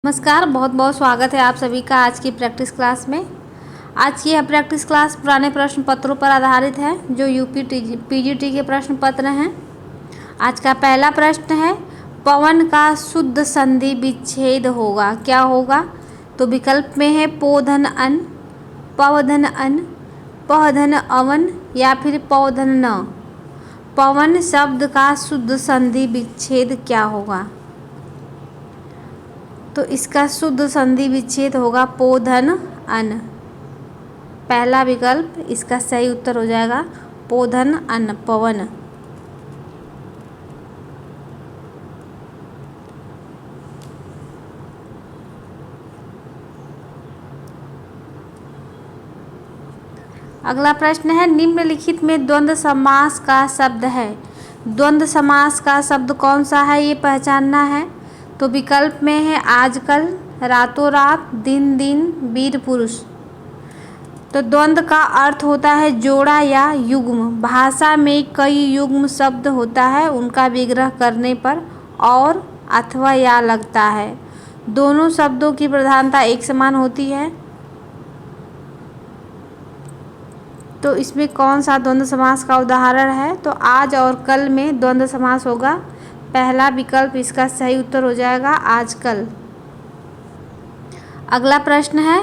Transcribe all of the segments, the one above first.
नमस्कार, बहुत बहुत स्वागत है आप सभी का आज की प्रैक्टिस क्लास में। आज की यह प्रैक्टिस क्लास पुराने प्रश्न पत्रों पर आधारित है जो यूपी पीजीटी के प्रश्न पत्र हैं। आज का पहला प्रश्न है, पवन का शुद्ध संधि विच्छेद होगा, क्या होगा? तो विकल्प में है पोधन अन, पवधन अन, पहधन अवन या फिर पौधन न। पवन शब्द का शुद्ध संधि विच्छेद क्या होगा? तो इसका शुद्ध संधि विच्छेद होगा पोधन अन। पहला विकल्प इसका सही उत्तर हो जाएगा पोधन अन, पवन। अगला प्रश्न है, निम्नलिखित में द्वंद्व समास का शब्द है। द्वंद्व समास का शब्द कौन सा है, ये पहचानना है। तो विकल्प में है आजकल, रातों रात, दिन दिन, वीर पुरुष। तो द्वंद्व का अर्थ होता है जोड़ा या युग्म। भाषा में कई युग्म शब्द होता है, उनका विग्रह करने पर और अथवा या लगता है। दोनों शब्दों की प्रधानता एक समान होती है। तो इसमें कौन सा द्वंद्व समास का उदाहरण है? तो आज और कल में द्वंद्व समास होगा। पहला विकल्प इसका सही उत्तर हो जाएगा आजकल। अगला प्रश्न है,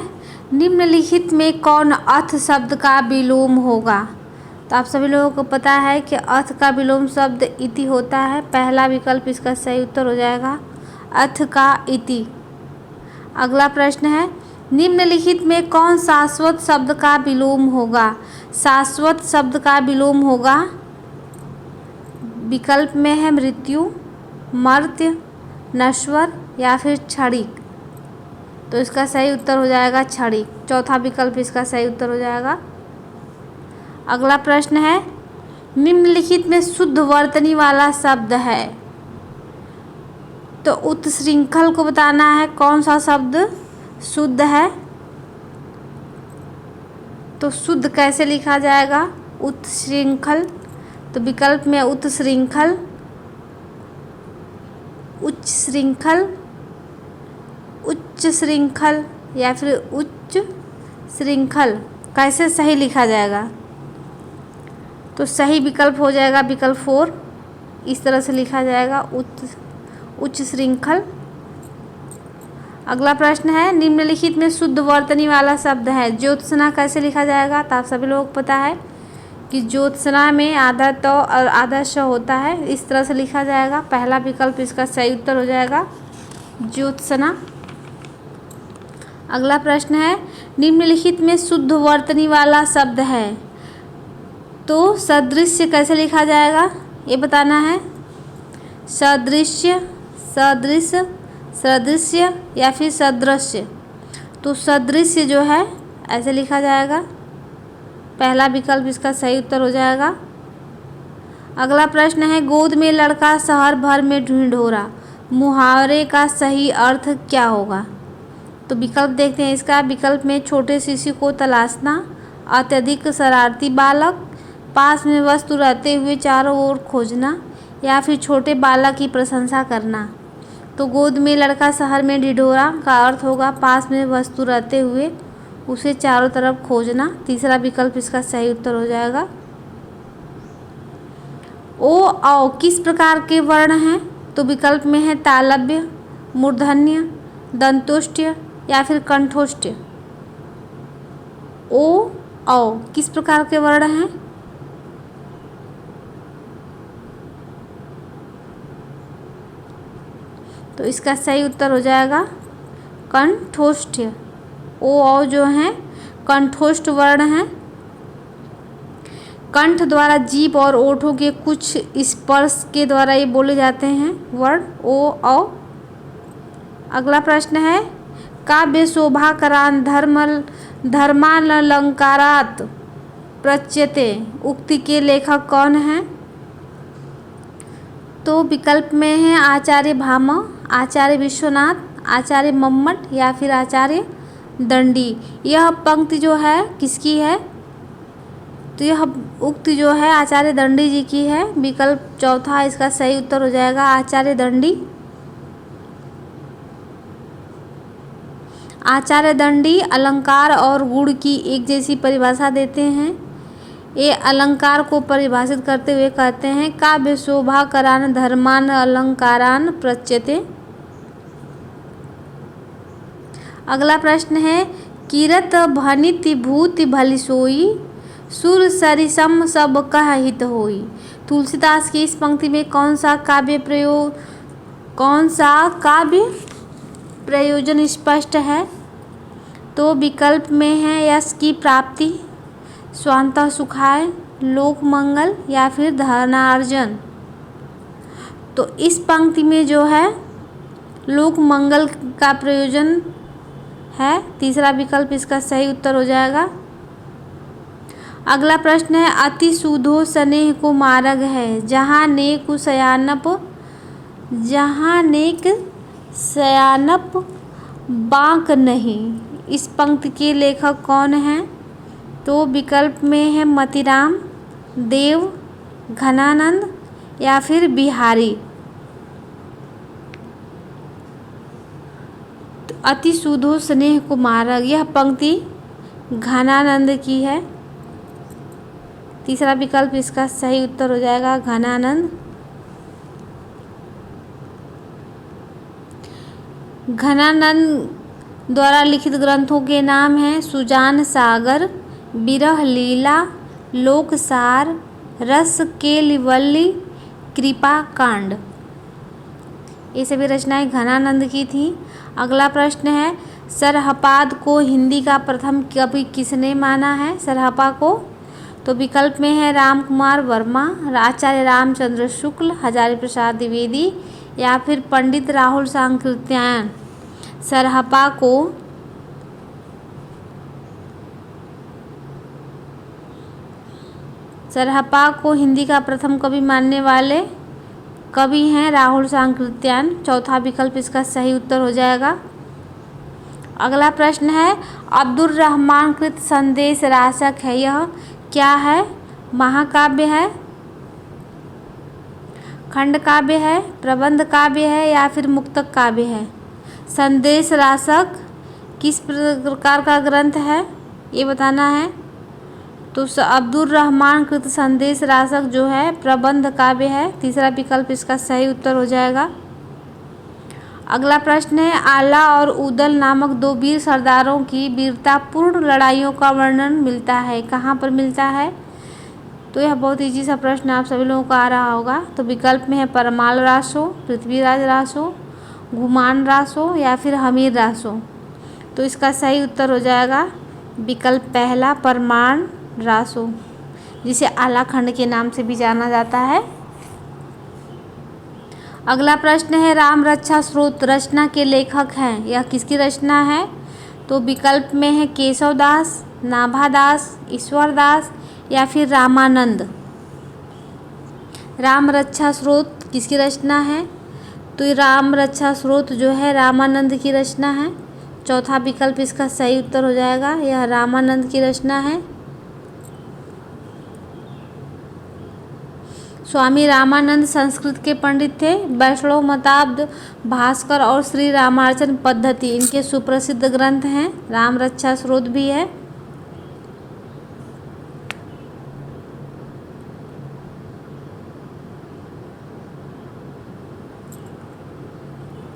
निम्नलिखित में कौन अथ शब्द का विलोम होगा? तो आप सभी लोगों को पता है कि अथ का विलोम शब्द इति होता है। पहला विकल्प इसका सही उत्तर हो जाएगा अथ का इति। अगला प्रश्न है, निम्नलिखित में कौन शाश्वत शब्द का विलोम होगा? शाश्वत शब्द का विलोम होगा, विकल्प में है मृत्यु, मर्त्य, नश्वर या फिर क्षणिक। तो इसका सही उत्तर हो जाएगा क्षणिक। चौथा विकल्प इसका सही उत्तर हो जाएगा। अगला प्रश्न है, निम्नलिखित में शुद्ध वर्तनी वाला शब्द है। तो उत्श्रृंखल को बताना है कौन सा शब्द शुद्ध है। तो शुद्ध कैसे लिखा जाएगा? उत्श्रृंखल। तो विकल्प में उत्श्रृंखल, उच्च श्रृंखल, उच्च श्रृंखल या फिर उच्च श्रृंखल। कैसे सही लिखा जाएगा? तो सही विकल्प हो जाएगा विकल्प 4। इस तरह से लिखा जाएगा उच्च श्रृंखल। अगला प्रश्न है, निम्नलिखित में शुद्ध वर्तनी वाला शब्द है। ज्योत्सना कैसे लिखा जाएगा? तो आप सभी लोगों को पता है कि ज्योत्सना में आधा त और आधा श होता है। इस तरह से लिखा जाएगा। पहला विकल्प इसका सही उत्तर हो जाएगा ज्योत्सना। अगला प्रश्न है, निम्नलिखित में शुद्ध वर्तनी वाला शब्द है। तो सदृश्य कैसे लिखा जाएगा ये बताना है। सदृश्य, सदृश, सदृश्य या फिर सदृश्य। तो सदृश्य जो है ऐसे लिखा जाएगा। पहला विकल्प इसका सही उत्तर हो जाएगा। अगला प्रश्न है, गोद में लड़का शहर भर में ढिंढोरा, मुहावरे का सही अर्थ क्या होगा? तो विकल्प देखते हैं इसका। विकल्प में छोटे शिशु को तलाशना, अत्यधिक शरारती बालक, पास में वस्तु रहते हुए चारों ओर खोजना या फिर छोटे बालक की प्रशंसा करना। तो गोद में लड़का शहर में ढिंढोरा का अर्थ होगा पास में वस्तु रहते हुए उसे चारों तरफ खोजना। तीसरा विकल्प इसका सही उत्तर हो जाएगा। ओ औ किस प्रकार के वर्ण हैं? तो विकल्प में है तालव्य, मूर्धन्य, दंतोष्ट्य या फिर कंठोष्ट्य। ओ औ किस प्रकार के वर्ण हैं? तो इसका सही उत्तर हो जाएगा कंठोष्ठ्य। ओ औ जो हैं कंठोष्ठ वर्ण हैं। कंठ द्वारा जीभ और ओठों के कुछ स्पर्श के द्वारा ये बोले जाते हैं वर्ण ओ औ। अगला प्रश्न है, काव्य शोभाकरान धर्मालंकारात् प्रच्यते उक्ति के लेखक कौन हैं? तो विकल्प में है आचार्य भामा, आचार्य विश्वनाथ, आचार्य मम्मट या फिर आचार्य दंडी। यह पंक्ति जो है किसकी है? तो यह उक्ति जो है आचार्य दंडी जी की है। विकल्प चौथा इसका सही उत्तर हो जाएगा आचार्य दंडी। आचार्य दंडी अलंकार और गुण की एक जैसी परिभाषा देते हैं। ये अलंकार को परिभाषित करते हुए कहते हैं काव्य शोभाकरान धर्मान अलंकारान प्रच्यते। अगला प्रश्न है किरत भनित भूति भली सोई सुर सरिसम सब कह हित होई। तुलसीदास की इस पंक्ति में कौन सा काव्य प्रयोजन स्पष्ट है? तो विकल्प में है यश की प्राप्ति, स्वांतः सुखाय, लोक मंगल या फिर धनार्जन। तो इस पंक्ति में जो है लोक मंगल का प्रयोजन है। तीसरा विकल्प इसका सही उत्तर हो जाएगा। अगला प्रश्न है अति सुधो स्नेह को मार्ग है जहाँ नेक सयानप बांक नहीं। इस पंक्ति के लेखक कौन हैं? तो विकल्प में है मतीराम, देव, घनानंद या फिर बिहारी। तो अति सुधो स्नेह को मार्ग यह पंक्ति घनानंद की है। तीसरा विकल्प इसका सही उत्तर हो जाएगा घनानंद। घनानंद द्वारा लिखित ग्रंथों के नाम हैं सुजान सागर, विरह लीला, लोकसार, रस केलिवल्ली, कृपा कांड। ये सभी रचनाएं घनानंद की थी। अगला प्रश्न है सरहपाद को हिंदी का प्रथम कवि किसने माना है? सरहपा को तो विकल्प में है राम कुमार वर्मा, आचार्य रामचंद्र शुक्ल, हजारी प्रसाद द्विवेदी या फिर पंडित राहुल सांकृत्यायन। सरहपा को हिंदी का प्रथम कवि मानने वाले कवि हैं राहुल सांकृत्यायन। चौथा विकल्प इसका सही उत्तर हो जाएगा। अगला प्रश्न है अब्दुर रहमान कृत संदेश रासक है यह क्या है? महाकाव्य है, खंड काव्य है, प्रबंध काव्य है या फिर मुक्तक काव्य है? संदेश रासक किस प्रकार का ग्रंथ है ये बताना है। तो अब्दुर रहमान कृत संदेश रासक जो है प्रबंध काव्य है। तीसरा विकल्प इसका सही उत्तर हो जाएगा। अगला प्रश्न है आला और उदल नामक दो वीर सरदारों की वीरतापूर्ण लड़ाइयों का वर्णन मिलता है, कहाँ पर मिलता है? तो यह बहुत इजी सा प्रश्न आप सभी लोगों को आ रहा होगा। तो विकल्प में है परमाल रासो, पृथ्वीराज रासो, घुमान रासो या फिर हमीर रासो। तो इसका सही उत्तर हो जाएगा विकल्प पहला परमाल रासो, जिसे आला खंड के नाम से भी जाना जाता है। अगला प्रश्न है राम रक्षा स्रोत रचना के लेखक हैं, यह किसकी रचना है? तो विकल्प में है केशवदास, नाभादास, ईश्वरदास या फिर रामानंद। राम रक्षा स्रोत किसकी रचना है? तो राम रक्षा स्रोत जो है रामानंद की रचना है। चौथा विकल्प इसका सही उत्तर हो जाएगा, यह रामानंद की रचना है। स्वामी रामानंद संस्कृत के पंडित थे। वैष्णव मताब्द, भास्कर और श्री रामार्चन पद्धति इनके सुप्रसिद्ध ग्रंथ हैं। राम रक्षा स्रोत भी है।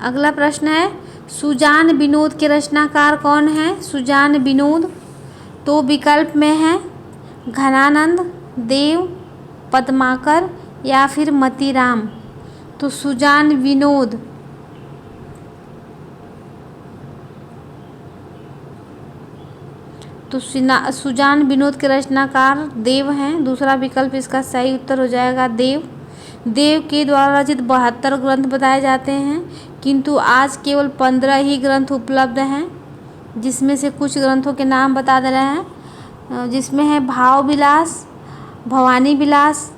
अगला प्रश्न है सुजान विनोद के रचनाकार कौन है? सुजान विनोद तो विकल्प में है घनानंद, देव, पद्माकर या फिर मतीराम। तो सुजान विनोद तो सुजान विनोद के रचनाकार देव हैं। दूसरा विकल्प इसका सही उत्तर हो जाएगा देव। देव के द्वारा रचित 72 ग्रंथ बताए जाते हैं, किंतु आज केवल 15 ही ग्रंथ उपलब्ध हैं, जिसमें से कुछ ग्रंथों के नाम बता दे रहे हैं, जिसमें है भाव विलास, भवानी विलास,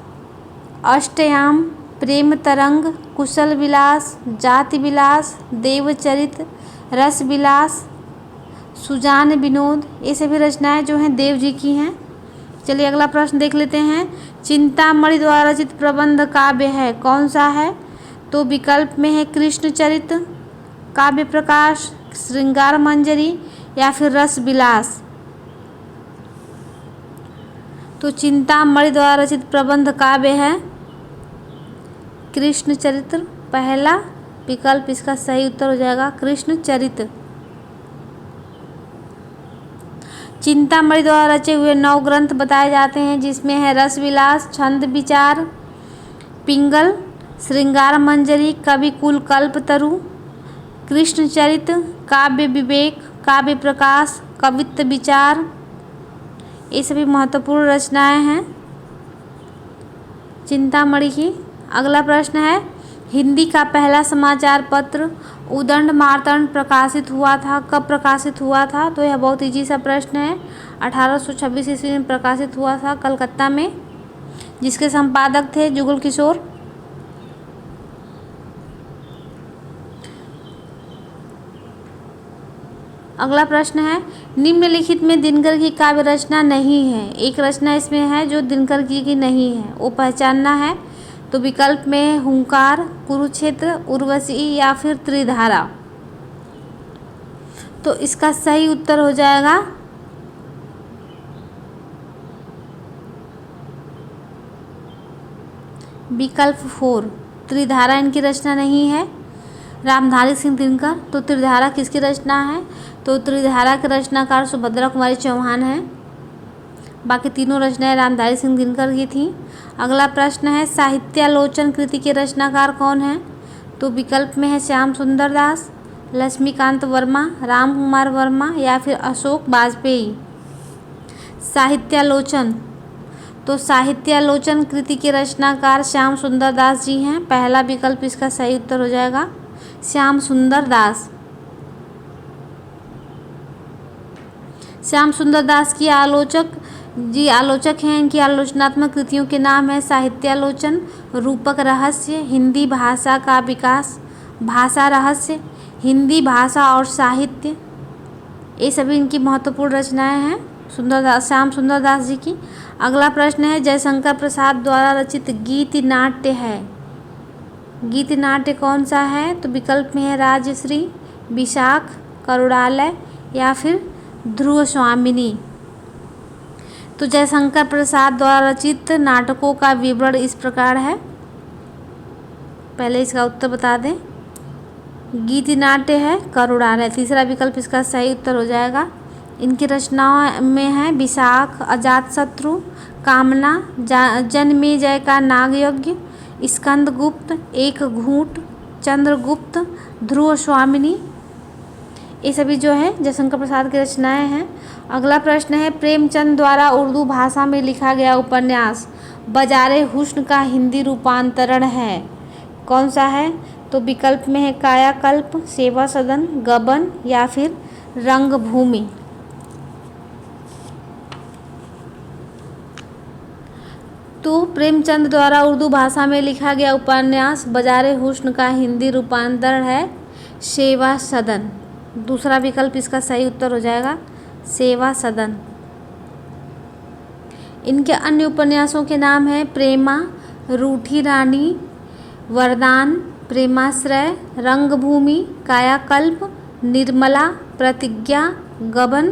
अष्टयाम, प्रेम तरंग, कुशल विलास, जाति विलास, देवचरित, रस विलास, सुजान विनोद। ये सभी रचनाएं जो हैं देव जी की हैं। चलिए अगला प्रश्न देख लेते हैं। चिंतामणि द्वारा रचित प्रबंध काव्य है कौन सा है? तो विकल्प में है कृष्णचरित, काव्य प्रकाश, श्रृंगार मंजरी या फिर रस विलास। तो चिंतामणि द्वारा रचित प्रबंध काव्य है कृष्ण चरित्र। पहला विकल्प इसका सही उत्तर हो जाएगा कृष्ण चरित्र। चिंतामणि द्वारा रचे हुए 9 ग्रंथ बताए जाते हैं, जिसमें है रस विलास, छंद विचार, पिंगल, श्रृंगार मंजरी, कवि कुल कल्पतरु, कृष्ण चरित्र, काव्य विवेक, काव्य प्रकाश, कवित्व विचार। ये सभी महत्वपूर्ण रचनाएं हैं चिंतामणि की। अगला प्रश्न है, हिंदी का पहला समाचार पत्र उदंड मार्तंड प्रकाशित हुआ था, कब प्रकाशित हुआ था? तो यह बहुत इजी सा प्रश्न है। 1826 ईस्वी में प्रकाशित हुआ था कलकत्ता में, जिसके संपादक थे जुगल किशोर। अगला प्रश्न है, निम्नलिखित में दिनकर की काव्य रचना नहीं है। एक रचना इसमें है जो दिनकर की नहीं है, वो पहचानना है। तो विकल्प में हुंकार, कुरुक्षेत्र, उर्वशी या फिर त्रिधारा। तो इसका सही उत्तर हो जाएगा विकल्प 4, त्रिधारा इनकी रचना नहीं है। रामधारी सिंह दिनकर। तो त्रिधारा किसकी रचना है? तो त्रिधारा के रचनाकार सुभद्रा कुमारी चौहान हैं। बाकी तीनों रचनाएं रामधारी सिंह दिनकर की थीं। अगला प्रश्न है, साहित्यालोचन कृति के रचनाकार कौन हैं? तो विकल्प में है श्याम सुंदर दास, लक्ष्मीकांत वर्मा, राम कुमार वर्मा या फिर अशोक वाजपेयी। साहित्यालोचन, तो साहित्यालोचन कृति के रचनाकार श्याम सुंदर दास जी हैं। पहला विकल्प इसका सही उत्तर हो जाएगा श्याम सुंदर दास। श्याम सुंदर दास की आलोचक हैं। इनकी आलोचनात्मक कृतियों के नाम है साहित्यालोचन, रूपक रहस्य, हिंदी भाषा का विकास, भाषा रहस्य, हिंदी भाषा और साहित्य। ये सभी इनकी महत्वपूर्ण रचनाएं हैं श्याम सुंदर दास जी की। अगला प्रश्न है, जयशंकर प्रसाद द्वारा रचित गीत नाट्य है। गीत नाट्य कौन सा है? तो विकल्प में है राजश्री, विशाख, करुणालय या फिर ध्रुव स्वामिनी। तो जयशंकर प्रसाद द्वारा रचित नाटकों का विवरण इस प्रकार है। पहले इसका उत्तर बता दें। गीत नाट्य है करुणालय। तीसरा विकल्प इसका सही उत्तर हो जाएगा। इनकी रचनाओं में है विशाख, अजातशत्रु, कामना, जन्मेजय का नागयज्ञ, स्कंदगुप्त, एक घूंट, चंद्रगुप्त, ध्रुव स्वामिनी। ये सभी जो है जयशंकर प्रसाद की रचनाएं हैं। अगला प्रश्न है, प्रेमचंद द्वारा उर्दू भाषा में लिखा गया उपन्यास बाज़ारे हुस्न का हिंदी रूपांतरण है, कौन सा है? तो विकल्प में है कायाकल्प, सेवा सदन, गबन या फिर रंगभूमि। तो प्रेमचंद द्वारा उर्दू भाषा में लिखा गया उपन्यास बाज़ारे हुस्न का हिंदी रूपांतरण है सेवा सदन। दूसरा विकल्प इसका सही उत्तर हो जाएगा सेवा सदन। इनके अन्य उपन्यासों के नाम है प्रेमा, रूठी रानी, वरदान, प्रेमाश्रय, रंगभूमि, कायाकल्प, निर्मला, प्रतिज्ञा, गबन,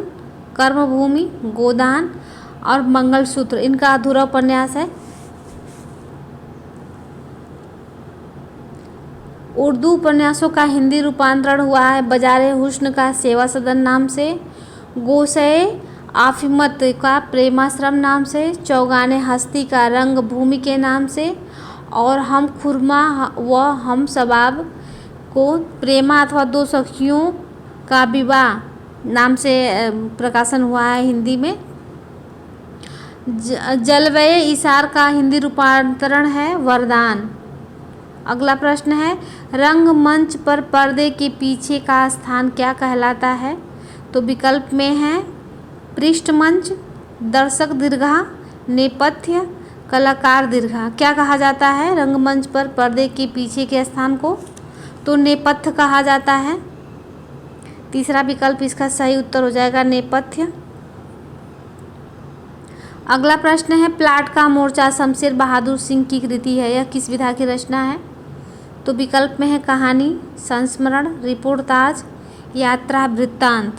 कर्मभूमि, गोदान और मंगलसूत्र इनका अधूरा उपन्यास है। उर्दू उपन्यासों का हिंदी रूपांतरण हुआ है बाज़ारे हुस्न का सेवा सदन नाम से, गोशे आफिमत का प्रेमाश्रम नाम से, चौगाने हस्ती का रंगभूमि के नाम से और हम खुरमा व हम सबाब को प्रेमा अथवा दो सखियों का विवाह नाम से प्रकाशन हुआ है हिंदी में। जलवए इशार का हिंदी रूपांतरण है वरदान। अगला प्रश्न है, रंगमंच पर पर्दे के पीछे का स्थान क्या कहलाता है? तो विकल्प में है पृष्ठमंच, दर्शक दीर्घा, नेपथ्य, कलाकार दीर्घा। क्या कहा जाता है रंगमंच पर पर्दे के पीछे के स्थान को? तो नेपथ्य कहा जाता है। तीसरा विकल्प इसका सही उत्तर हो जाएगा नेपथ्य। अगला प्रश्न है, प्लाट का मोर्चा शमशेर बहादुर सिंह की कृति है, यह किस विधा की रचना है? तो विकल्प में है कहानी, संस्मरण, रिपोर्टाज, यात्रा, वृत्तांत।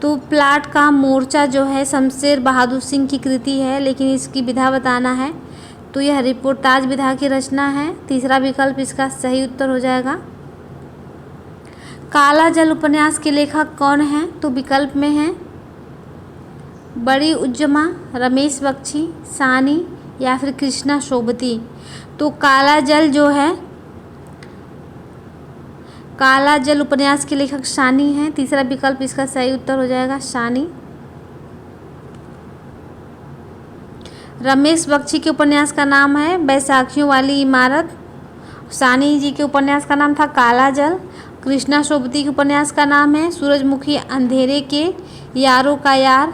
तो प्लाट का मोर्चा जो है शमशेर बहादुर सिंह की कृति है, लेकिन इसकी विधा बताना है। तो यह रिपोर्टाज विधा की रचना है। तीसरा विकल्प इसका सही उत्तर हो जाएगा। काला जल उपन्यास के लेखक कौन हैं? तो विकल्प में हैं बड़ी उज्जमा, रमेश बख्शी, सानी या फिर कृष्णा सोबती। तो काला जल जो है, काला जल उपन्यास के लेखक सानी हैं। तीसरा विकल्प इसका सही उत्तर हो जाएगा, सानी। रमेश बख्शी के उपन्यास का नाम है बैसाखियों वाली इमारत। सानी जी के उपन्यास का नाम था काला जल। कृष्णा सोबती के उपन्यास का नाम है सूरजमुखी अंधेरे के यारों का यार,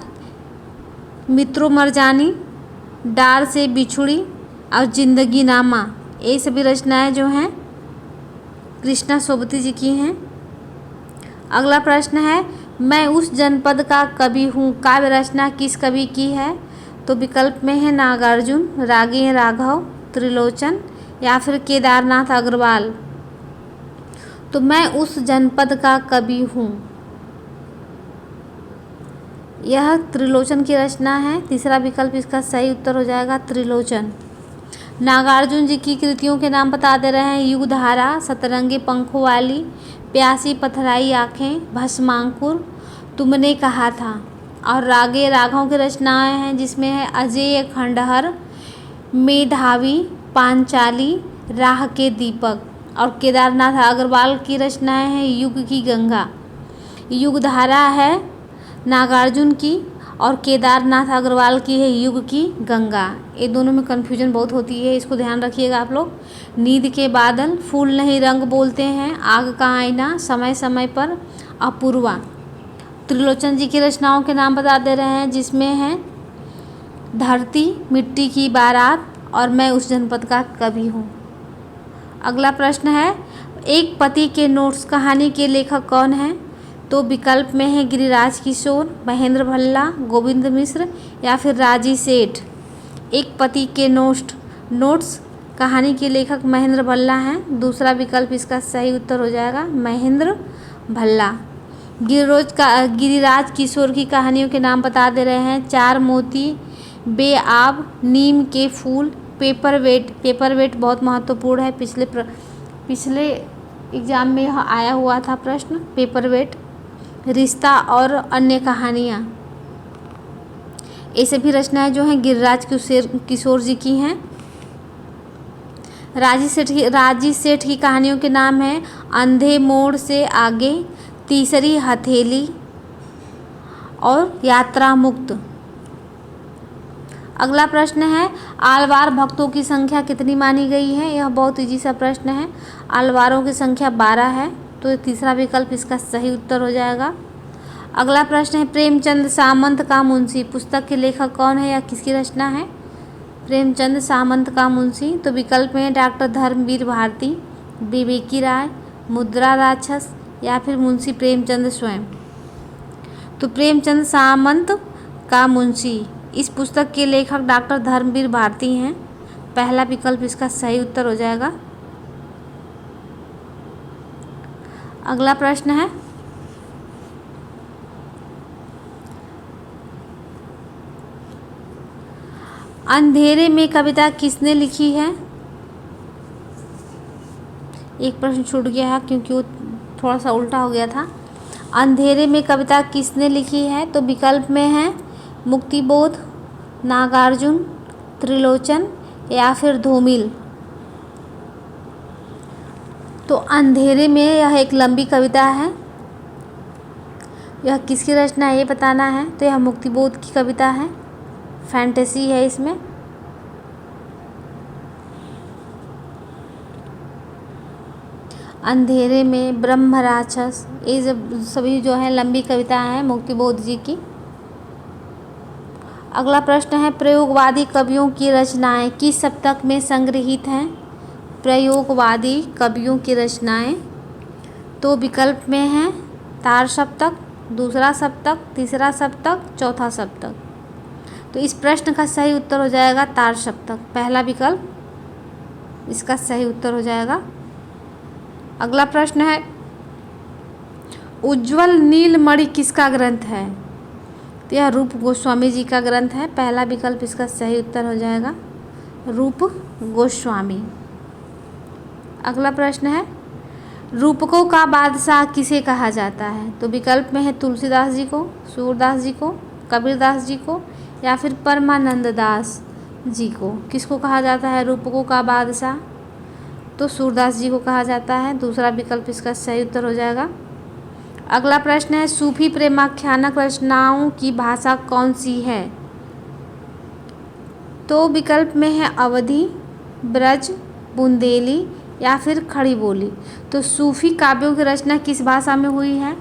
मित्रों मरजानी, डार से बिछुड़ी और जिंदगी नामा। ये सभी रचनाएं जो हैं कृष्णा सोबती जी की हैं। अगला प्रश्न है, मैं उस जनपद का कवि हूँ, काव्य रचना किस कवि की है? तो विकल्प में है नागार्जुन, रागे राघव, त्रिलोचन या फिर केदारनाथ अग्रवाल। तो मैं उस जनपद का कवि हूँ, यह त्रिलोचन की रचना है। तीसरा विकल्प इसका सही उत्तर हो जाएगा, त्रिलोचन। नागार्जुन जी की कृतियों के नाम बता दे रहे हैं युगधारा, सतरंगी पंखों वाली, प्यासी पथराई आँखें, भस्मांकुर, तुमने कहा था। और रागे राघव की रचनाएं हैं जिसमें है अजेय खंडहर, मेधावी, पांचाली, राह के दीपक। और केदारनाथ अग्रवाल की रचनाएं हैं युग की गंगा। युगधारा है नागार्जुन की और केदारनाथ अग्रवाल की है युग की गंगा। ये दोनों में कन्फ्यूजन बहुत होती है, इसको ध्यान रखिएगा आप लोग। नींद के बादल, फूल नहीं रंग बोलते हैं, आग का आईना, समय समय पर, अपूर्वा। त्रिलोचन जी की रचनाओं के नाम बता दे रहे हैं जिसमें है धरती, मिट्टी की बारात और मैं उस जनपद का कवि हूँ। अगला प्रश्न है, एक पति के नोट्स कहानी के लेखक कौन हैं? तो विकल्प में है गिरिराज किशोर, महेंद्र भल्ला, गोविंद मिश्र या फिर राजी सेठ। एक पति के नोट्स कहानी के लेखक महेंद्र भल्ला हैं। दूसरा विकल्प इसका सही उत्तर हो जाएगा, महेंद्र भल्ला। गिरिराज किशोर की कहानियों के नाम बता दे रहे हैं चार मोती, बेआब, नीम के फूल, पेपरवेट। पेपरवेट बहुत महत्वपूर्ण है, पिछले एग्जाम में यह आया हुआ था प्रश्न, पेपरवेट। रिश्ता और अन्य कहानियाँ, ये सभी रचनाएं जो हैं गिरिराज किशोर जी की हैं। राजी सेठ की कहानियों के नाम हैं अंधे मोड़ से आगे, तीसरी हथेली और यात्रा मुक्त। अगला प्रश्न है, आलवार भक्तों की संख्या कितनी मानी गई है? यह बहुत इजी सा प्रश्न है। आलवारों की संख्या 12 है, तो तीसरा विकल्प इसका सही उत्तर हो जाएगा। अगला प्रश्न है, प्रेमचंद सामंत का मुंशी पुस्तक के लेखक कौन है या किसकी रचना है? प्रेमचंद सामंत का मुंशी। तो विकल्प में डॉक्टर धर्मवीर भारती, विवेकी राय, मुद्रा राक्षस या फिर मुंशी प्रेमचंद स्वयं। तो प्रेमचंद सामंत का मुंशी, इस पुस्तक के लेखक डॉक्टर धर्मवीर भारती हैं। पहला विकल्प इसका सही उत्तर हो जाएगा। अगला प्रश्न है, अंधेरे में कविता किसने लिखी है? एक प्रश्न छूट गया है क्योंकि वो थोड़ा सा उल्टा हो गया था। अंधेरे में कविता किसने लिखी है? तो विकल्प में है मुक्तिबोध, नागार्जुन, त्रिलोचन या फिर धूमिल। तो अंधेरे में यह एक लंबी कविता है, यह किसकी रचना है ये बताना है। तो यह मुक्तिबोध की कविता है, फैंटेसी है इसमें। अंधेरे में, ब्रह्म राक्षस, ये जब सभी जो है लंबी कविता है मुक्तिबोध जी की। अगला प्रश्न है, प्रयोगवादी कवियों की रचनाएं किस सप्तक में संग्रहित हैं? प्रयोगवादी कवियों की रचनाएं, तो विकल्प में है तार सप्तक, दूसरा सप्तक, तीसरा सप्तक, चौथा सप्तक। तो इस प्रश्न का सही उत्तर हो जाएगा तार सप्तक। पहला विकल्प इसका सही उत्तर हो जाएगा। अगला प्रश्न है, उज्ज्वल नीलमणि किसका ग्रंथ है? तो यह रूप गोस्वामी जी का ग्रंथ है। पहला विकल्प इसका सही उत्तर हो जाएगा, रूप गोस्वामी। अगला प्रश्न है, रूपकों का बादशाह किसे कहा जाता है? तो विकल्प में है तुलसीदास जी को, सूरदास जी को, कबीरदास जी को या फिर परमानंद दास जी को। किसको कहा जाता है रूपकों का बादशाह? तो सूरदास जी को कहा जाता है। दूसरा विकल्प इसका सही उत्तर हो जाएगा। अगला प्रश्न है, सूफी प्रेमाख्यानक रचनाओं की भाषा कौन सी है? तो विकल्प में है अवधी, ब्रज, बुंदेली या फिर खड़ी बोली। तो सूफी काव्यों की रचना किस भाषा में हुई है?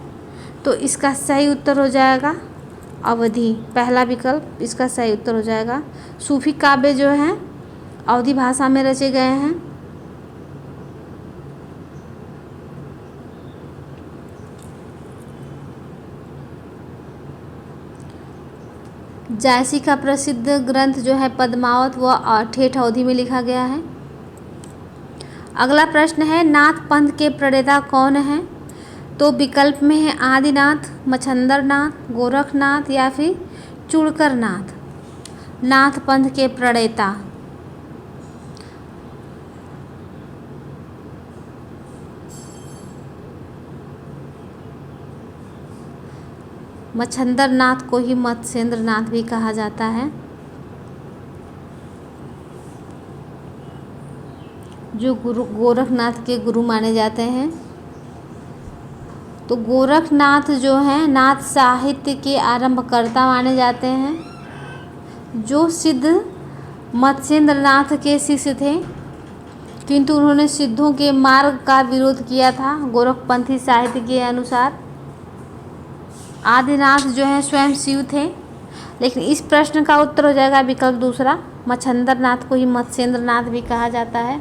तो इसका सही उत्तर हो जाएगा अवधी। पहला विकल्प इसका सही उत्तर हो जाएगा। सूफी काव्य जो हैं अवधी भाषा में रचे गए हैं। जायसी का प्रसिद्ध ग्रंथ जो है पद्मावत, वह ठेठ अवधी में लिखा गया है। अगला प्रश्न है, नाथ पंथ के प्रणेता कौन हैं? तो विकल्प में है आदिनाथ, मच्छंदरनाथ, गोरखनाथ या फिर चूड़करनाथ। नाथ पंथ के प्रणेता मच्छंदरनाथ को ही मत्स्येंद्रनाथ भी कहा जाता है, जो गोरखनाथ के गुरु माने जाते हैं। तो गोरखनाथ जो हैं नाथ साहित्य के आरंभकर्ता माने जाते हैं, जो सिद्ध मत्स्येंद्रनाथ के शिष्य थे, किंतु उन्होंने सिद्धों के मार्ग का विरोध किया था गोरखपंथी साहित्य के अनुसार। आदिनाथ जो है स्वयं शिव थे, लेकिन इस प्रश्न का उत्तर हो जाएगा विकल्प दूसरा, मच्छंदरनाथ को ही मत्स्येंद्रनाथ भी कहा जाता है।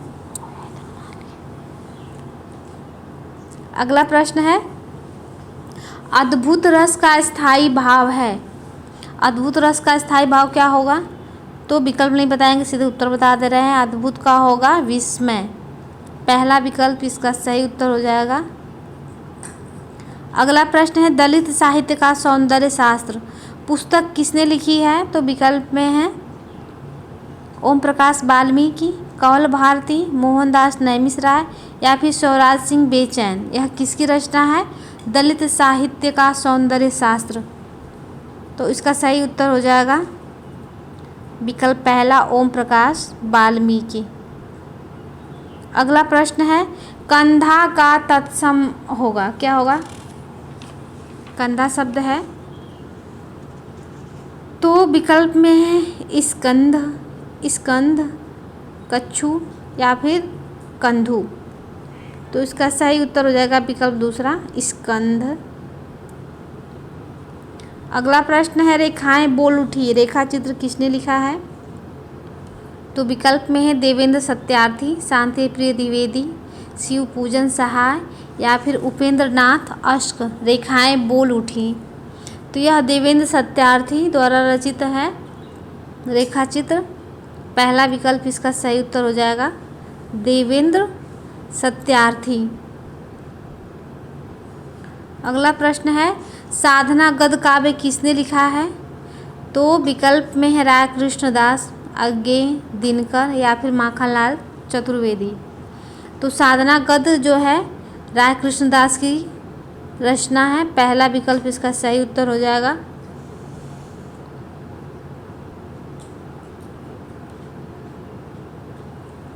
अगला प्रश्न है, अद्भुत रस का स्थायी भाव है। अद्भुत रस का स्थायी भाव क्या होगा? तो विकल्प नहीं बताएंगे, सीधे उत्तर बता दे रहे हैं। अद्भुत का होगा विस्मय। पहला विकल्प इसका सही उत्तर हो जाएगा। अगला प्रश्न है, दलित साहित्य का सौंदर्य शास्त्र पुस्तक किसने लिखी है? तो विकल्प में है ओम प्रकाश वाल्मीकि, कंवल भारती, मोहनदास नैमिषारण्य या फिर स्वराज सिंह बेचैन। यह किसकी रचना है? दलित साहित्य का सौंदर्य शास्त्र। तो इसका सही उत्तर हो जाएगा विकल्प पहला, ओम प्रकाश वाल्मीकि। अगला प्रश्न है, कंधा का तत्सम होगा, क्या होगा? कंधा शब्द है तो विकल्प में है स्कंध, स्कंध, कच्छू या फिर कंधु। तो इसका सही उत्तर हो जाएगा विकल्प दूसरा, स्कंध। अगला प्रश्न है, रेखाएं बोल उठी रेखा चित्र किसने लिखा है? तो विकल्प में है देवेंद्र सत्यार्थी, शांति प्रिय द्विवेदी, शिव पूजन सहाय या फिर उपेंद्र नाथ अश्क। रेखाएं बोल उठी, तो यह देवेंद्र सत्यार्थी द्वारा रचित है रेखा चित्र। पहला विकल्प इसका सही उत्तर हो जाएगा देवेंद्र सत्यार्थी। अगला प्रश्न है, साधना गद्य काव्य किसने लिखा है? तो विकल्प में है राय कृष्णदास, अज्ञे दिनकर या फिर माखनलाल चतुर्वेदी। तो साधना गद्य जो है राय कृष्णदास की रचना है। पहला विकल्प इसका सही उत्तर हो जाएगा।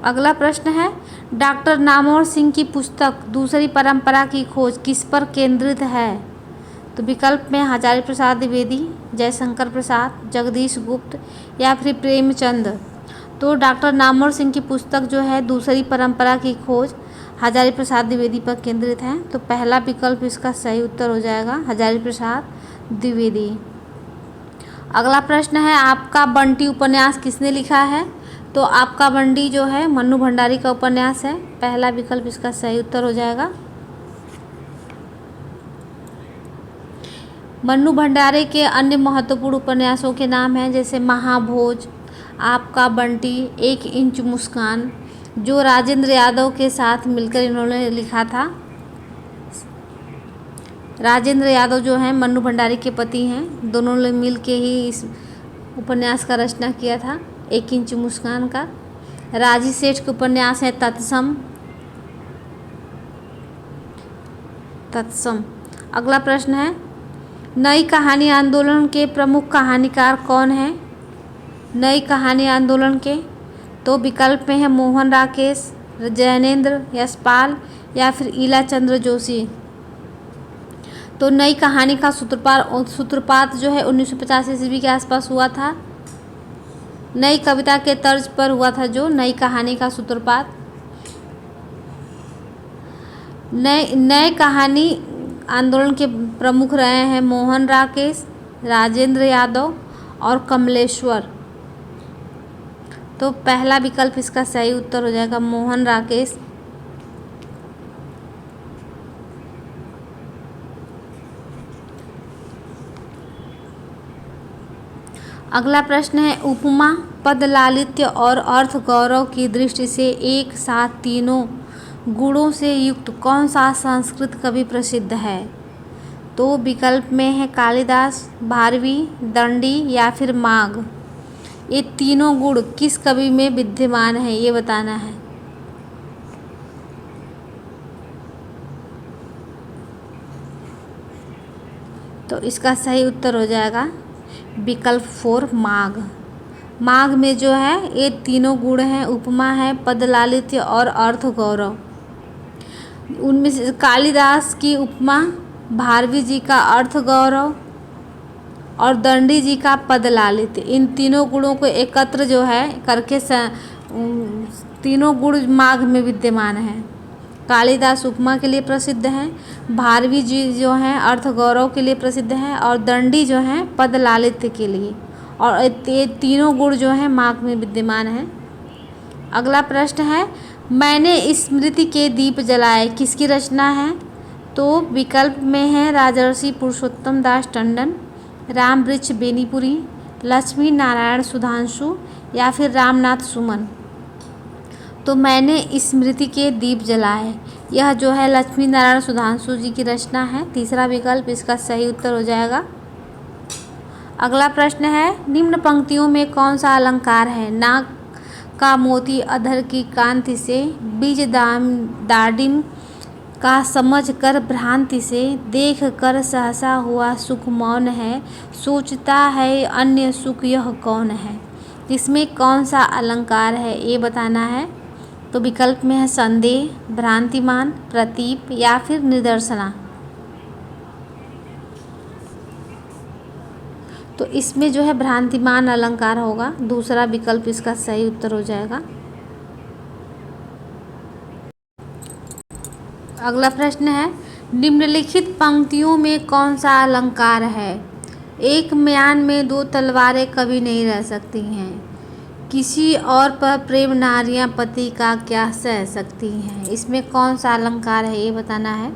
अगला प्रश्न है, डॉक्टर नामवर सिंह की पुस्तक दूसरी परंपरा की खोज किस पर केंद्रित है? तो विकल्प में हजारी प्रसाद द्विवेदी, जयशंकर प्रसाद, जगदीश गुप्त या फिर प्रेमचंद। तो डॉक्टर नामवर सिंह की पुस्तक जो है दूसरी परंपरा की खोज हजारी प्रसाद द्विवेदी पर केंद्रित है। तो पहला विकल्प इसका सही उत्तर हो जाएगा हजारी प्रसाद द्विवेदी। अगला प्रश्न है, आपका बंटी उपन्यास किसने लिखा है? तो आपका बंटी जो है मन्नू भंडारी का उपन्यास है। पहला विकल्प इसका सही उत्तर हो जाएगा। मन्नू भंडारी के अन्य महत्वपूर्ण उपन्यासों के नाम हैं जैसे महाभोज, आपका बंटी, एक इंच मुस्कान, जो राजेंद्र यादव के साथ मिलकर इन्होंने लिखा था। राजेंद्र यादव जो हैं मन्नू भंडारी के पति हैं, दोनों ने मिल के ही इस उपन्यास का रचना किया था, 1 इंच मुस्कान का। राजी सेठ के उपन्यास है तत्सम। अगला प्रश्न है, नई कहानी आंदोलन के प्रमुख कहानीकार कौन हैं? नई कहानी आंदोलन के तो विकल्प में है मोहन राकेश, जैनेन्द्र यशपाल या फिर ईला चंद्र जोशी। तो नई कहानी का सूत्रपात जो है 1950 ईस्वी के आसपास हुआ था। नई कविता के तर्ज पर हुआ था जो नई कहानी का सूत्रपात। नए कहानी आंदोलन के प्रमुख रहे हैं मोहन राकेश, राजेंद्र यादव और कमलेश्वर। तो पहला विकल्प इसका सही उत्तर हो जाएगा, मोहन राकेश। अगला प्रश्न है, उपमा, पद लालित्य और अर्थ गौरव की दृष्टि से एक साथ तीनों गुणों से युक्त कौन सा संस्कृत कवि प्रसिद्ध है? तो विकल्प में है कालिदास, भारवी, दंडी या फिर माघ। ये तीनों गुण किस कवि में विद्यमान है ये बताना है। तो इसका सही उत्तर हो जाएगा विकल्प 4 माघ। माघ में जो है ये तीनों गुण हैं, उपमा है, पद लालित्य और अर्थ गौरव। उनमें से कालिदास की उपमा, भारवी जी का अर्थ गौरव और दंडी जी का पद लालित्य, इन तीनों गुणों को एकत्र जो है करके तीनों गुण माघ में विद्यमान हैं। कालिदास उपमा के लिए प्रसिद्ध हैं, भारवी जी जो हैं अर्थ गौरव के लिए प्रसिद्ध हैं और दंडी जो हैं पद लालित्य के लिए, और ये तीनों गुण जो हैं माघ में विद्यमान हैं। अगला प्रश्न है, मैंने स्मृति के दीप जलाए किसकी रचना है? तो विकल्प में है राजर्षि पुरुषोत्तम दास टंडन, रामवृक्ष बेनीपुरी, लक्ष्मी नारायण सुधांशु या फिर रामनाथ सुमन। तो मैंने स्मृति के दीप जलाए, यह जो है लक्ष्मी नारायण सुधांशु जी की रचना है। तीसरा विकल्प इसका सही उत्तर हो जाएगा। अगला प्रश्न है, निम्न पंक्तियों में कौन सा अलंकार है? नाक का मोती अधर की कांति से, बीज दाडिम का समझ कर भ्रांति से, देख कर सहसा हुआ सुख मौन है, सोचता है अन्य सुख यह कौन है। इसमें कौन सा अलंकार है ये बताना है। तो विकल्प में है संदेह, भ्रांतिमान, प्रतीप या फिर निदर्शना। तो इसमें जो है भ्रांतिमान अलंकार होगा, दूसरा विकल्प इसका सही उत्तर हो जाएगा। अगला प्रश्न है, निम्नलिखित पंक्तियों में कौन सा अलंकार है? एक म्यान में 2 तलवारें कभी नहीं रह सकती हैं, किसी और पर प्रेम नारियां पति का क्या सह सकती हैं। इसमें कौन सा अलंकार है ये बताना है।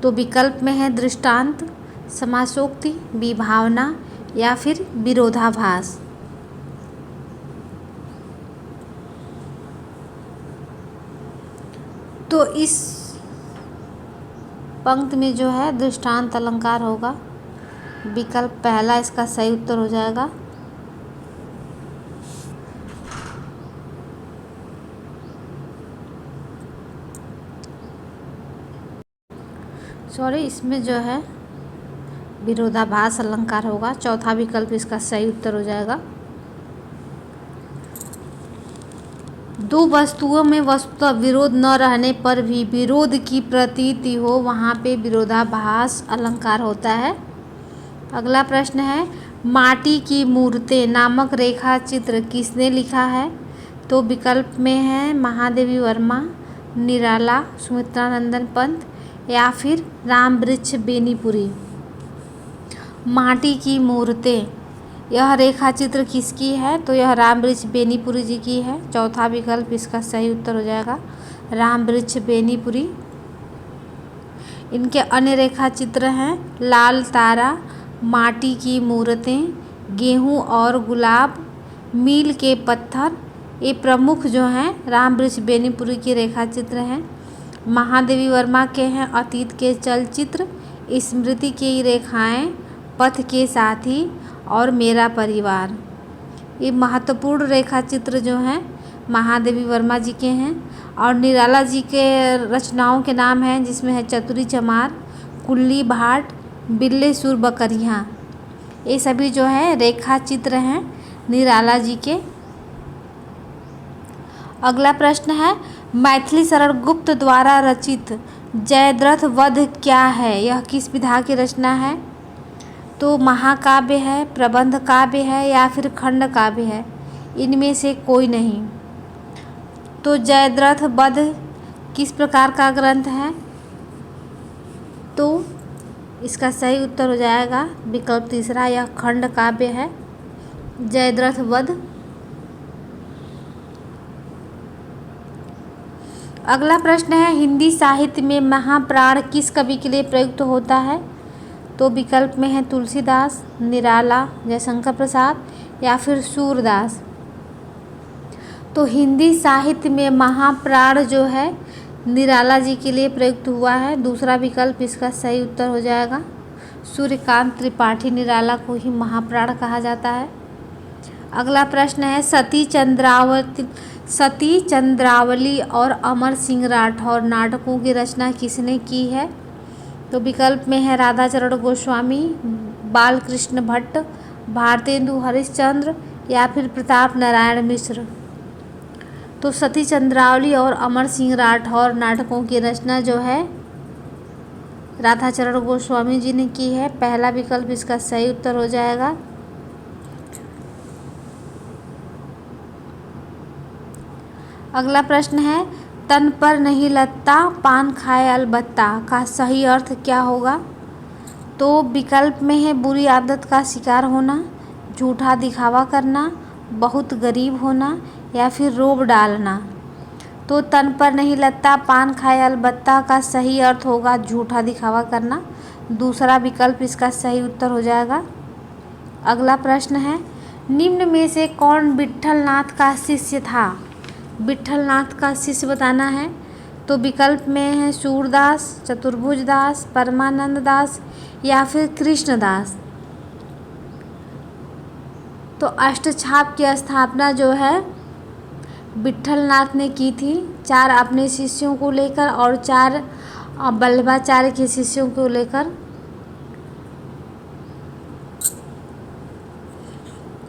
तो विकल्प में है दृष्टांत, समासोक्ति, विभावना या फिर विरोधाभास। तो इस पंक्ति में जो है दृष्टांत अलंकार होगा, विकल्प पहला इसका सही उत्तर हो जाएगा। इसमें जो है विरोधाभास अलंकार होगा, चौथा विकल्प इसका सही उत्तर हो जाएगा। 2 वस्तुओं में वस्तुतः विरोध न रहने पर भी विरोध की प्रतीति हो, वहाँ पे विरोधाभास अलंकार होता है। अगला प्रश्न है, माटी की मूर्तें नामक रेखा चित्र किसने लिखा है? तो विकल्प में है महादेवी वर्मा, निराला, सुमित्रानंदन पंत या फिर रामवृक्ष बेनीपुरी। माटी की मूर्तें, यह रेखा चित्र किसकी है? तो यह रामवृक्ष बेनीपुरी जी की है। चौथा विकल्प इसका सही उत्तर हो जाएगा, रामवृक्ष बेनीपुरी। इनके अन्य रेखा चित्र हैं लाल तारा, माटी की मूर्तें, गेहूं और गुलाब, मील के पत्थर। ये प्रमुख जो हैं रामवृक्ष बेनीपुरी की रेखा चित्र हैं। महादेवी वर्मा के हैं अतीत के चलचित्र, स्मृति की रेखाएं, पथ के साथी और मेरा परिवार। ये महत्वपूर्ण रेखा चित्र जो हैं महादेवी वर्मा जी के हैं। और निराला जी के रचनाओं के नाम हैं जिसमें है चतुरी चमार, कुल्ली भाट, बिल्ले सुर बकरियाँ। ये सभी जो है रेखा चित्र हैं निराला जी के। अगला प्रश्न है मैथिली शरण गुप्त द्वारा रचित जयद्रथ वध क्या है? यह किस विधा की रचना है? तो महाकाव्य है, प्रबंध काव्य है या फिर खंड काव्य है? इनमें से कोई नहीं। तो जयद्रथ वध किस प्रकार का ग्रंथ है? तो इसका सही उत्तर हो जाएगा विकल्प तीसरा, यह खंड काव्य है जयद्रथ वध। अगला प्रश्न है हिंदी साहित्य में महाप्राण किस कवि के लिए प्रयुक्त होता है? तो विकल्प में है तुलसीदास, निराला, जयशंकर प्रसाद या फिर सूरदास। तो हिंदी साहित्य में महाप्राण जो है निराला जी के लिए प्रयुक्त हुआ है। दूसरा विकल्प इसका सही उत्तर हो जाएगा। सूर्यकांत त्रिपाठी निराला को ही महाप्राण कहा जाता है। अगला प्रश्न है सती चंद्रावली और अमर सिंह राठौर नाटकों की रचना किसने की है? तो विकल्प में है राधाचरण गोस्वामी, बालकृष्ण भट्ट, भारतेंदु हरिश्चंद्र या फिर प्रताप नारायण मिश्र। तो सती चंद्रावली और अमर सिंह राठौर नाटकों की रचना जो है राधाचरण गोस्वामी जी ने की है। पहला विकल्प इसका सही उत्तर हो जाएगा। अगला प्रश्न है तन पर नहीं लगता पान खाए अलबत्ता का सही अर्थ क्या होगा? तो विकल्प में है बुरी आदत का शिकार होना, झूठा दिखावा करना, बहुत गरीब होना या फिर रोब डालना। तो तन पर नहीं लगता पान खाए अलबत्ता का सही अर्थ होगा झूठा दिखावा करना। दूसरा विकल्प इसका सही उत्तर हो जाएगा। अगला प्रश्न है निम्न में से कौन विट्ठलनाथ का शिष्य था? विट्ठलनाथ का शिष्य बताना है। तो विकल्प में है सूरदास, चतुर्भुज दास, परमानंद दास या फिर कृष्णदास। तो अष्टछाप की स्थापना जो है विट्ठलनाथ ने की थी, 4 अपने शिष्यों को लेकर और 4 वल्लभाचार्य के शिष्यों को लेकर।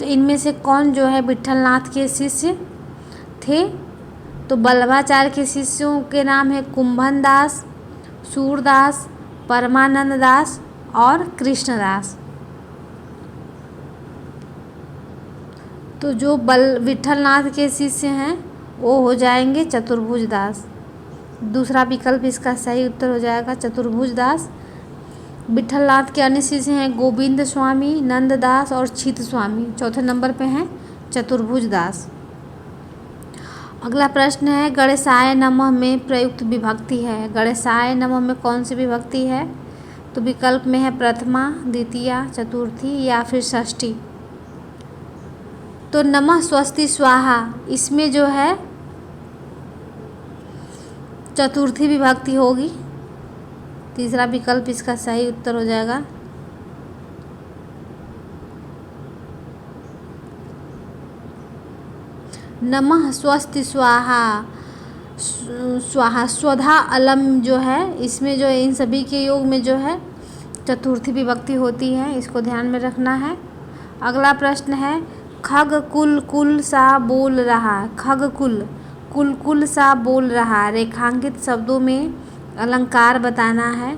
तो इनमें से कौन जो है विट्ठलनाथ के शिष्य थे? तो वल्लभाचार्य के शिष्यों के नाम है कुंभन दास, सूरदास, परमानंद दास और कृष्णदास। तो जो विट्ठलनाथ के शिष्य हैं वो हो जाएंगे चतुर्भुज दास। दूसरा विकल्प इसका सही उत्तर हो जाएगा चतुर्भुज दास। विट्ठलनाथ के अन्य शिष्य हैं गोविंद स्वामी, नंददास और छित स्वामी। चौथे नंबर पे हैं चतुर्भुज दास। अगला प्रश्न है गणेशाय नमः में प्रयुक्त विभक्ति है। गणेशाय नमः में कौन सी विभक्ति है? तो विकल्प में है प्रथमा, द्वितीया, चतुर्थी या फिर षष्ठी। तो नमः स्वस्ति स्वाहा इसमें जो है चतुर्थी विभक्ति होगी। तीसरा विकल्प इसका सही उत्तर हो जाएगा। नमः स्वस्ति स्वाहा, स्वाहा स्वधा अलम जो है इसमें जो इन सभी के योग में जो है चतुर्थी विभक्ति होती है, इसको ध्यान में रखना है। अगला प्रश्न है खग कुल कुल सा बोल रहा। खग कुल कुल कुल सा बोल रहा रेखांकित शब्दों में अलंकार बताना है।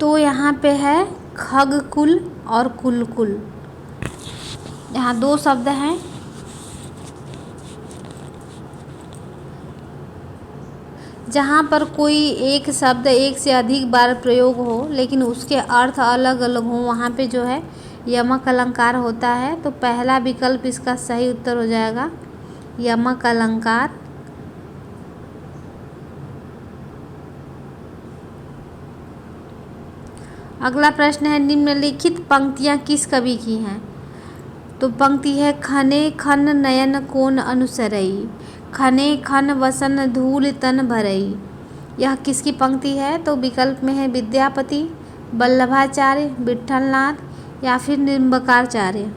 तो यहाँ पे है खग कुल और कुल कुल। यहाँ 2 शब्द हैं। जहाँ पर कोई एक शब्द एक से अधिक बार प्रयोग हो लेकिन उसके अर्थ अलग अलग हों वहाँ पे जो है यमक अलंकार होता है। तो पहला विकल्प इसका सही उत्तर हो जाएगा यमक अलंकार। अगला प्रश्न है निम्नलिखित पंक्तियाँ किस कवि की हैं? तो पंक्ति है खने खन नयन कोन अनुसरई, खने खन वसन धूल तन भरई, यह किसकी पंक्ति है? तो विकल्प में है विद्यापति, वल्लभाचार्य, विट्ठलनाथ या फिर निम्बकाचार्य।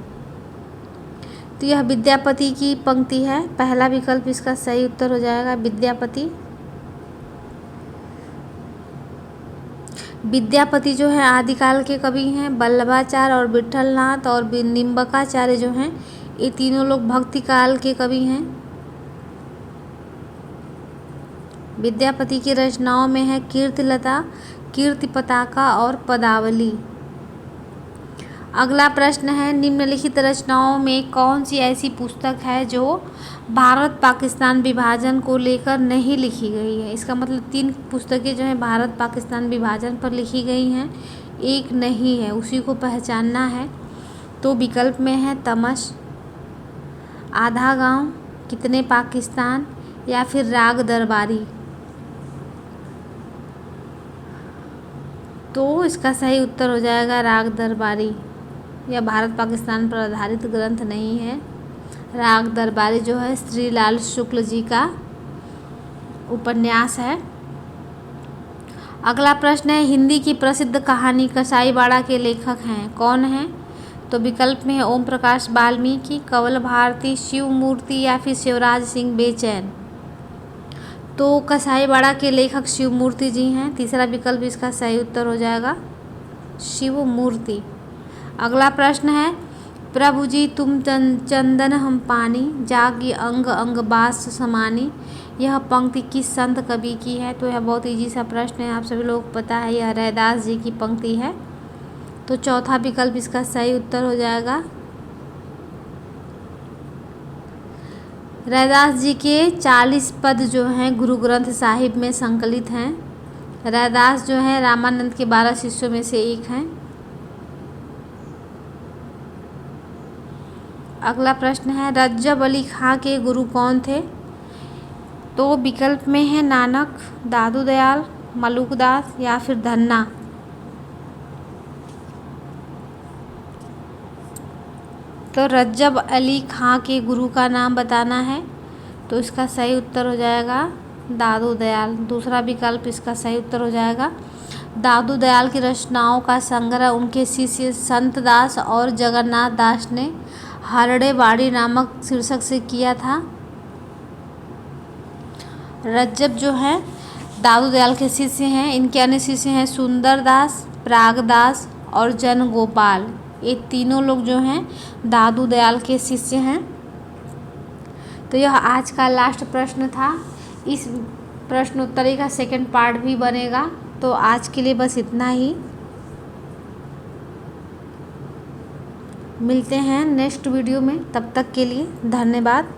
तो यह विद्यापति की पंक्ति है। पहला विकल्प इसका सही उत्तर हो जाएगा, विद्यापति। विद्यापति जो है आदिकाल के कवि हैं। वल्लभाचार्य और विट्ठलनाथ और निम्बकाचार्य जो हैं, ये तीनों लोग भक्ति काल के कवि हैं। विद्यापति की रचनाओं में है कीर्तिलता, कीर्ति पताका और पदावली। अगला प्रश्न है, निम्नलिखित रचनाओं में कौन सी ऐसी पुस्तक है जो भारत पाकिस्तान विभाजन को लेकर नहीं लिखी गई है? इसका मतलब 3 पुस्तकें जो हैं भारत पाकिस्तान विभाजन पर लिखी गई हैं, एक नहीं है, उसी को पहचानना है। तो विकल्प में है तमस, आधा गांव, कितने पाकिस्तान या फिर राग दरबारी। तो इसका सही उत्तर हो जाएगा राग दरबारी। यह भारत पाकिस्तान पर आधारित ग्रंथ नहीं है। राग दरबारी जो है श्री लाल शुक्ल जी का उपन्यास है। अगला प्रश्न है, हिंदी की प्रसिद्ध कहानी कसाईवाड़ा के लेखक हैं, कौन हैं? तो विकल्प में है ओम प्रकाश वाल्मीकि, कंवल भारती, शिव मूर्ति या फिर शिवराज सिंह बेचैन। तो कसाईवाड़ा के लेखक शिव मूर्ति जी हैं। तीसरा विकल्प इसका सही उत्तर हो जाएगा, शिव मूर्ति। अगला प्रश्न है, प्रभु जी तुम चंदन हम पानी, जागी अंग अंग बास समानी। यह पंक्ति किस संत कवि की है? तो यह बहुत इजी सा प्रश्न है, आप सभी लोगों को पता है, यह रैदास जी की पंक्ति है। तो चौथा विकल्प इसका सही उत्तर हो जाएगा। रैदास जी के 40 पद जो हैं गुरु ग्रंथ साहिब में संकलित हैं। रैदास जो है रामानंद के 12 शिष्यों में से एक हैं। अगला प्रश्न है, रज्जब अली खां के गुरु कौन थे? तो विकल्प में है नानक, दादू दयाल, मलुकदास या फिर धन्ना। तो रज्जब अली खां के गुरु का नाम बताना है। तो इसका सही उत्तर हो जाएगा दादू दयाल। दूसरा विकल्प इसका सही उत्तर हो जाएगा। दादू दयाल की रचनाओं का संग्रह उनके शिष्य संत दास और जगन्नाथ दास ने हरड़ेवाड़ी नामक शीर्षक से किया था। रज्जब जो है दादू दयाल के शिष्य हैं। इनके अन्य शिष्य हैं सुंदर दास, प्रागदास और जन गोपाल। ये तीनों लोग जो हैं दादू दयाल के शिष्य हैं। तो यह आज का लास्ट प्रश्न था। इस प्रश्नोत्तरी का सेकंड पार्ट भी बनेगा। तो आज के लिए बस इतना ही। मिलते हैं नेक्स्ट वीडियो में, तब तक के लिए धन्यवाद।